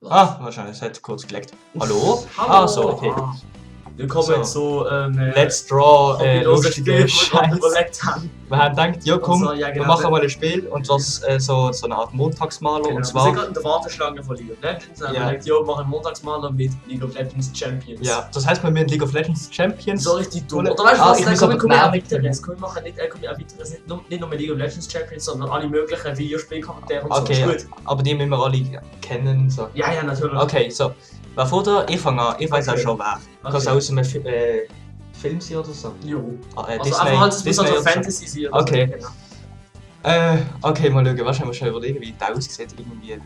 Ah, wahrscheinlich, es hat kurz geleckt. Hallo? Hallo. Ah, so, okay. Willkommen zu Let's Draw, hobbylosen lustige Spiel, wo wir Scheiße. überlegt haben. Wir haben gedacht, ja komm, Also, ja, genau. wir machen mal ein Spiel und das so eine Art Montagsmaler. Genau. Und Wir sind zwar, gerade in der Warteschlange von League of Legends. Wir Ja. haben gedacht, jo, wir machen Montagsmaler mit League of Legends Champions. ja, das heißt, wir müssen League of Legends Champions. So richtig dumm. Oder- Oder weißt du Ah, was, ich dann muss komm, aber komm, wir nerven. erweitern es. Komm, wir machen nicht, komm, wir erweitern es nicht nur mit League of Legends Champions, sondern alle möglichen Videospielcharaktere und Okay, so. ja. Ist gut. Aber die müssen wir alle kennen. So. Ja, ja, natürlich. Okay, so. Wer vor der? Ich fange an. Ich weiß Okay. auch schon wer. Kann es Okay. aus einem Film sein oder so? Jo. Disney, Also einfach halt, es muss also oder so. Fantasy sein. oder so. Okay. Genau. Okay, mal schauen. Was haben wir schon überlegen, wie der aussieht? Irgendwie.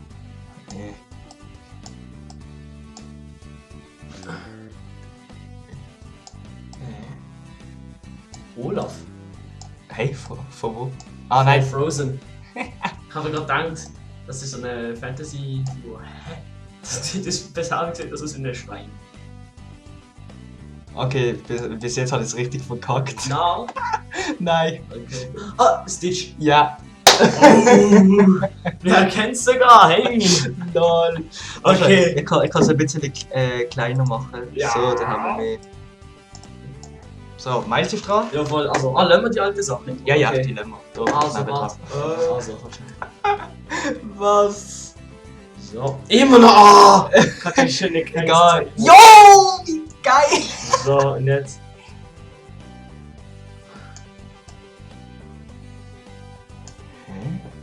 Olaf. Hey, von wo? Ah, nein. Frozen. Ich habe gerade gedacht, das ist so eine Fantasy. Hä? Das ist besser angesehen, das ist ein Schwein. Okay, bis jetzt hat es richtig verkackt. Na? Nein. Okay. Ah, Stitch. Ja. Oh, wer kennt's sogar? Hey! Lol. Okay. Ich kann es ein bisschen kleiner machen. Ja. So, dann haben wir mehr. So, meinst du dran? Ja, voll. Also, lassen wir die alte Sache. Ja, ja, Okay. die lassen wir. Da, Also, nebendran. warte. Also, Was? so. Immer noch! Ah! Ich hatte die schöne Grenze. Egal. Jo! Jo! Wie geil! So, und jetzt.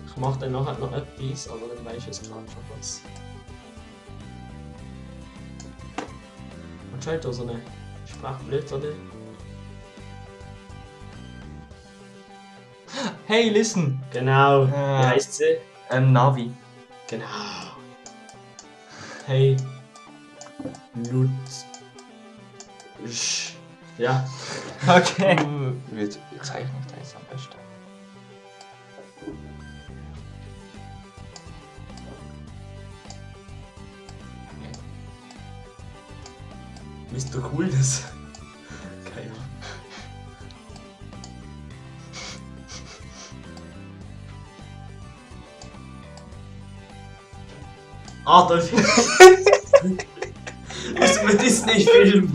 Ich mach dann nachher noch etwas, aber dann weiß ich es gerade schon was. Anscheinend da so eine Sprachblitz, oder? Hey, listen! Genau. Wie Ja. heißt sie? Navi. Genau. Hey. Lut. Ja. Okay. Wir zeichnen das am besten. Mr. Coolness. Keine Ahnung. Adolf. Das ist ein Disney-Film.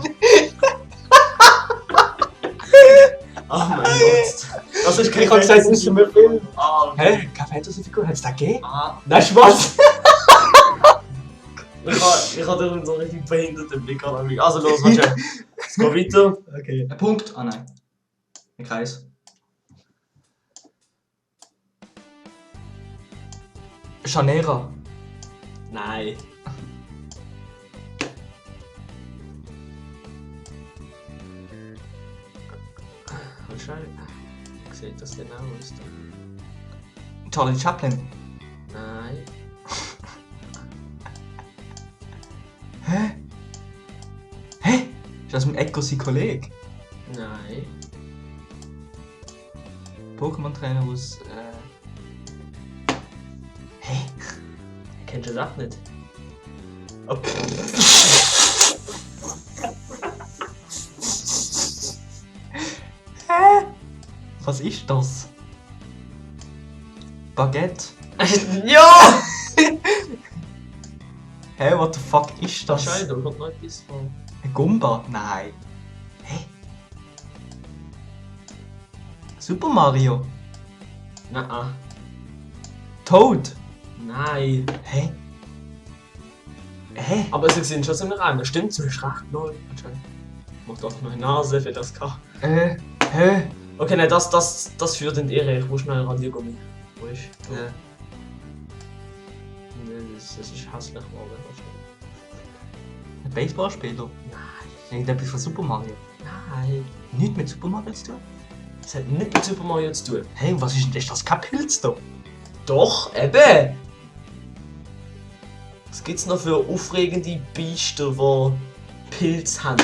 Oh mein Gott. Das ist kein Ich hab gesagt, das ist ein Film. Ah, okay. Hä? Keine Fantasy-Figur? Hat's da gegeben? Ah, Nein, Spaß! ich hatte so einen richtig behinderten Blick an mich. Also los, warte. Es geht weiter. Okay. Ein Punkt? Ah nein. Ein Kreis. Chanera. Nein. Wahrscheinlich. Wie sieht das denn aus? Charlie Chaplin. Nein. Hä? Hä? Ist das ein Echo sein Kollege? Nein. Pokémon-Trainer aus. Hä? Kennst du das nicht? Hä? Was ist das? Baguette? Ja! Hä, what the fuck ist das? Wahrscheinlich, da kommt noch etwas von. Ein Gumba? Nein. Hä? Super Mario? Nein. Toad? Nein. Hä? Hä? Aber sie sind schon so eine Reime. Stimmt, so ist recht neu. Anscheinend. Mach doch noch eine Nase für das K. Hä? Okay, nein, das führt in die Irre. Ich muss schnell Radiergummi. Wo ist? Ja. Nee, das ist hässlich geworden. Ein Baseballspieler? Nein. Irgendetwas von Super Mario? Nein. Nichts mit Super Mario zu tun? Das hat nichts mit Super Mario zu tun. Hey, was ist denn das? Ist das kein Pilz da? Doch, eben! Was gibt's noch für aufregende Biester, die Pilz haben?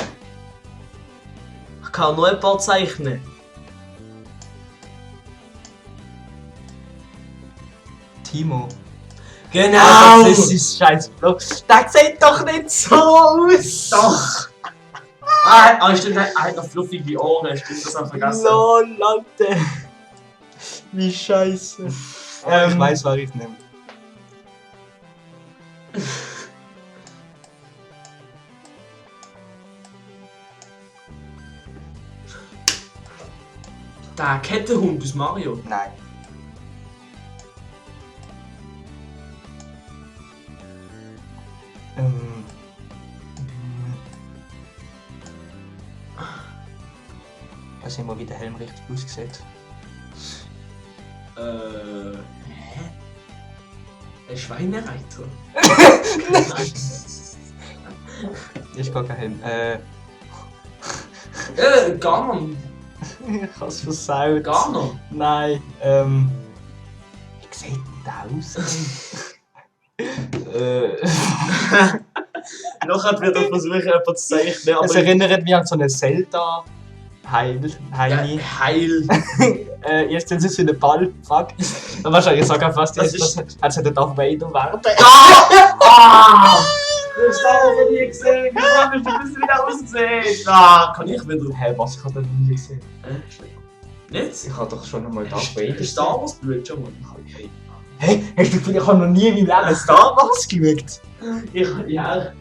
Ich kann nur ein paar zeichnen. Timo. Genau! Ah, das ist scheiß Blau. Das sieht doch nicht so aus! Doch! Stimmt, er hat noch fluffige Ohren, stimmt, das haben wir vergessen. Lol, Leute! Wie scheiße. Ich weiß, was ich nehme. Der Kettenhund aus Mario. Nein. Ähm. Da sehen wir, wie der Helm richtig aussieht. Hä? Ein Schweinereiter? Ist gar kein Helm. Ganon. Ich hab's versaut. Ganon. Nein, wie sieht denn der aus? Nachher wird er versuchen, jemanden zu zeichnen, aber... Es erinnert mich an so eine Zelda. Heini. Heil. Jetzt sind sie so einen Ball. Fuck. Dann wahrscheinlich sogar fast Das jetzt, als hätte Darth Vader werden. Ah! Du hast das noch nie gesehen! Wie hast du das wieder ausgesehen? Ah, kann ich wieder? Hä, was? Ich hab das noch nie gesehen. Nicht? Ich hab doch schon einmal Darth Vader gesehen. Star Wars Blut schon mal. Hä? Hast du gefunden, ich hab noch nie in meinem Leben Star Wars geschaut? Ja.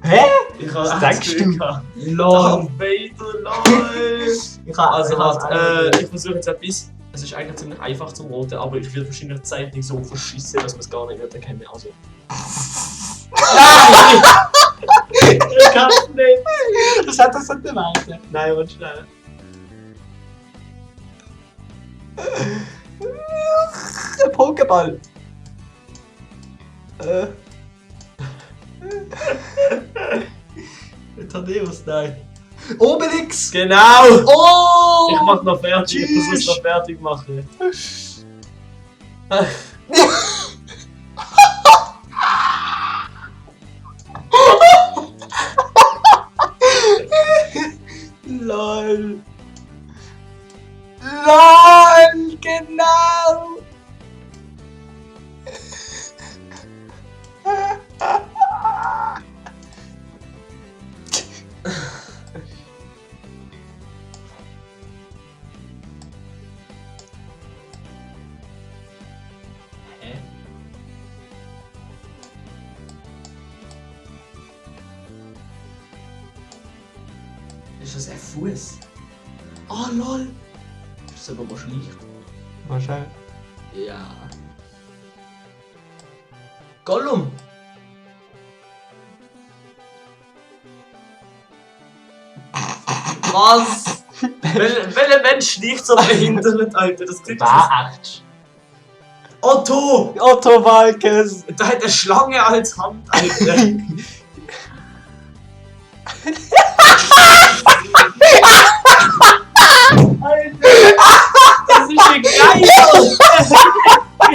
Hä? Ich Was habe denkst du? Darth Lol. Vader, lol! Ich hab Also halt, ich versuche jetzt etwas. Es ist eigentlich ziemlich einfach zum Roten, aber ich will wahrscheinlich die Zeichnung so verschissen, dass man es gar nicht wird erkennen. Also. Nein! Ich kann's nicht! Das hat das nicht gemeint. Nein, warte schnell. Ein Pokéball. Thaddeus, nein. Obelix. Genau! Oh! Ich mach noch fertig, ich Tschüss. versuch's noch fertig machen. LOL. LOL, genau. Hä? Ist das ein Fuß? Oh lol! Ist das aber mal schleicht? Wahrscheinlich. Ja. Gollum! Was? Welcher Mensch schleicht so behindert, Alter? Das klingt Echt? Otto! Otto Walkes. Da hat eine Schlange als Hand, Alter. Alter! Das ist ja geil! Das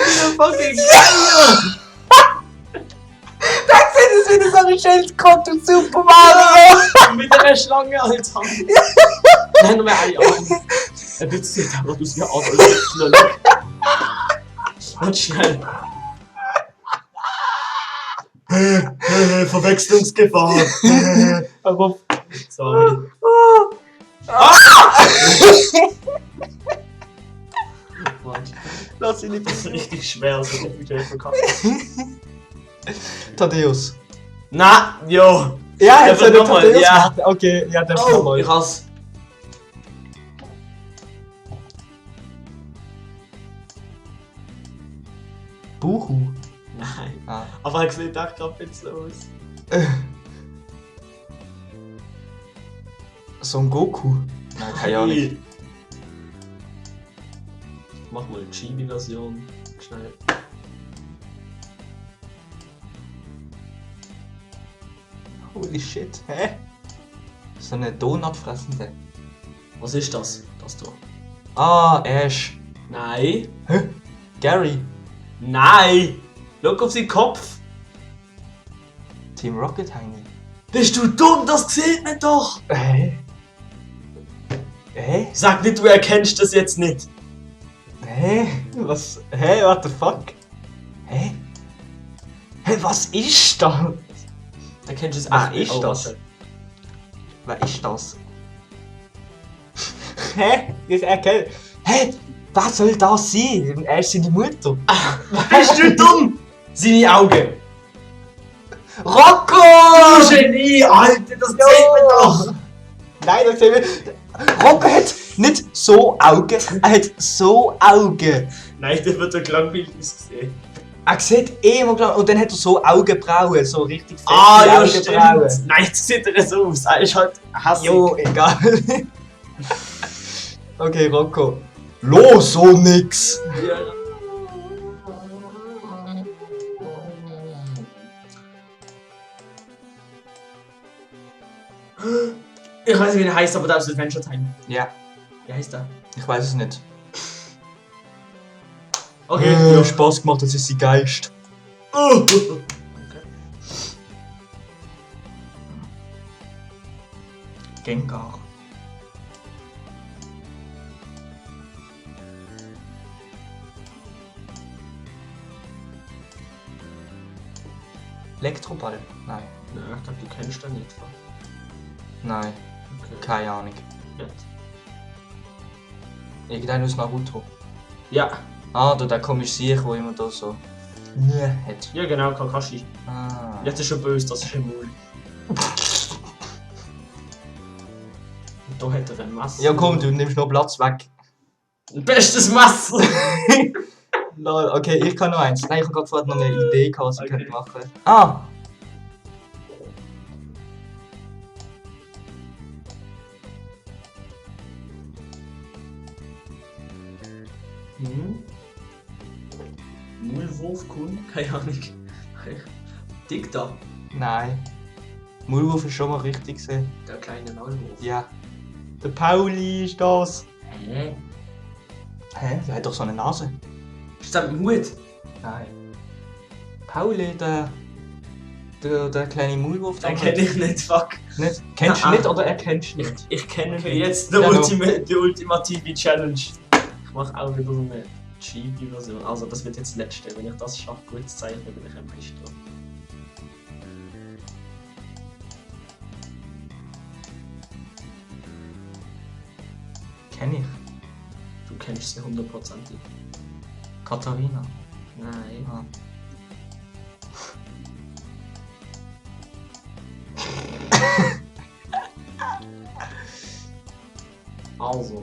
ist ja fucking geil! Das ist wieder so ein Schildkröte und Super Mario. Mit einer Schlange als Hand. Nein, nur mehr ein Arm. Er bezieht aber du mir aus als Schlange. Und schnell. Verwechslungsgefahr. Aber. Sorry. Lass ihn nicht. Das ist richtig schwer, so ich mich helfen kann. Thaddeus. Na, jo. Ja, Der jetzt wird soll nochmal, Thaddeus ja. machen. Okay, ja, der Oh, nochmal. ich hasse. Buchu. Nein. Ah. Aber er sieht auch gerade ein bisschen aus. Son Goku. Nein, keine Ahnung. Ich mach mal die Chibi-Version. Schnell. Holy shit, hä? So eine Donutfressende. Was ist das? Das da. Ah, Ash. Nein. Hä? Gary. Nein! Schau auf seinen Kopf! Team Rocket Heini. Bist du dumm? Das sieht man doch! Hä? Hä? Sag nicht, du erkennst das jetzt nicht! Hä? Was? Hä? What the fuck? Hä? Hä, was ist das? Erkennst du es Ach, echt nicht? ist Oh, das? warte. Wer ist das? Hä? Ich erkenne. Hä? Was soll das sein? Er ist seine Mutter. Bist du dumm? Seine Augen! Rocco! Du Genie, Alter, das sieht man doch! Nein, das sehen wir. Rocco hat nicht so Augen, er hat so Augen. Nein, das wird doch langweilig ausgesehen. Er sieht immer klar und dann hat er so Augenbrauen, so richtig fette Ja, Augenbrauen. stimmt! Nein, das sieht ja so aus, er ist halt hässlich. Jo, egal. Okay, Rocco. Los, so nix! Ja. Ich weiß nicht, wie der heißt, aber da ist Adventure Time. Ja, Wie heißt der? ich weiß es nicht. Okay, Ja, Spaß gemacht, das ist sein Geist. Okay. Gengar. Elektroball? Nein. Nein, ich glaube, du kennst den nicht. Nein, Okay. keine Ahnung. Jetzt. Irgendein aus Naruto. Ja. Ah, der komische Sieg, der immer da so. Nee, hat. Ja, genau, Kakashi. Ah. Jetzt ist schon böse, das ist ein Maul. Und da hat er ein Messer. Ja, komm, du nimmst noch Platz weg. Bestes Messer! Lol, okay, ich kann noch eins. Nein, ich habe gerade vorhin noch eine Idee gehabt, was ich Okay. könnte machen. Ah! Hm? Maulwurf-Kun? Keine Ahnung. Dicta. Nein. Maulwurf ist schon mal richtig gesehen. Der kleine Maulwurf. Ja. Der Pauli ist das. Hä? Hä? Der hat doch so eine Nase. Ist das mit Hut? Nein. Pauli, der kleine Maulwurf. Den kenne ich nicht, fuck. Nicht? Kennst du Ah. nicht oder erkennst du nicht? Ich kenne Okay. jetzt Ja, no. die ultimative Challenge. Ich mache auch wieder so eine Chibi-Version. Also das wird jetzt das letzte. Wenn ich das schaffe, gut zu zeichnen, bin ich ein Meister. Kenn ich. Du kennst sie hundertprozentig. Katharina. Nein. Ah. Also,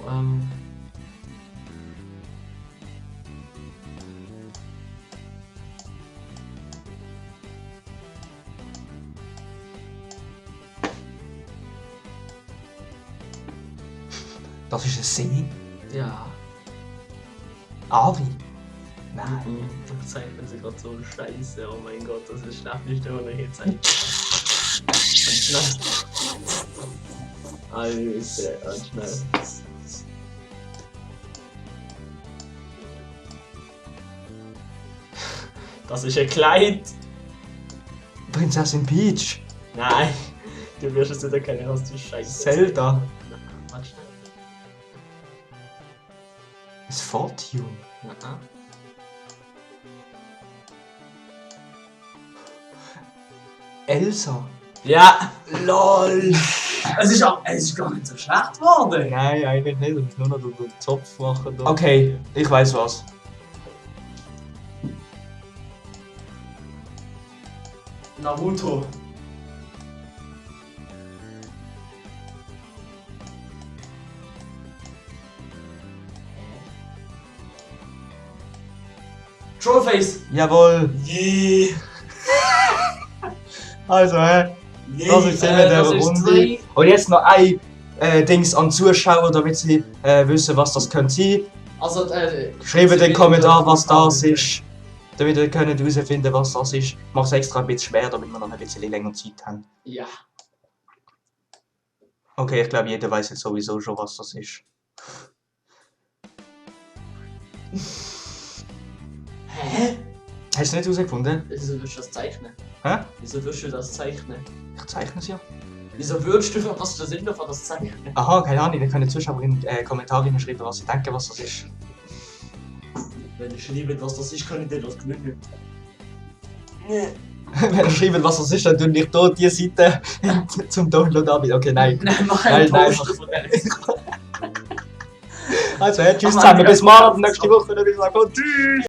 Das ist ein See. ja. Avi. Nein. Mhm. Das zeichnen sie gerade so scheiße. Oh mein Gott, das ist das Schlechteste, was ich hier zeichne. Alter, ganz schnell. Das ist ein Kleid. Prinzessin Peach. Nein, du wirst es nicht erkennen, was du scheiße. Zelda. Warte schnell. Ist Fortune. Nein. Elsa. Ja, lol. Es ist gar nicht so schlecht geworden. Nein, eigentlich nicht. Du musst nur noch den Zopf machen. Da. Okay, ich weiß was. Naruto. Trollface. Jawohl. Yeah. Also, hä? Das ist mit der das ist Runde. drei. Und jetzt noch ein Dings an Zuschauer, damit sie wissen, was das könnte sein. Also, Schreibt in den Kommentar, was das Okay. ist. Damit ihr könnt herausfinden, was das ist. Ich mache es extra ein bisschen schwer, damit wir noch ein bisschen länger Zeit haben. Ja. Okay, ich glaube, jeder weiß jetzt sowieso schon, was das ist. Hä? Hast du nicht herausgefunden? Wieso würdest du das zeichnen? Hä? Wieso würdest du das zeichnen? Ich zeichne es ja. Wieso würdest du, was ist der Sinn davon, das zeichnen? Aha, keine Ahnung, dann können die Zuschauer in die Kommentare schreiben, was sie denken, was das ist. Wenn ich schreibe, was das ist, kann ich dir das genügen. Wenn ihr schreibt, was das ist, dann tue ich hier die Seite zum Download anbieten. Okay, nein. Nein, mach Nein, einen nein, Post von der. Also, tschüss Ach, zusammen, Mann, bis morgen, nächste Woche, dann bis morgen. Tschüss!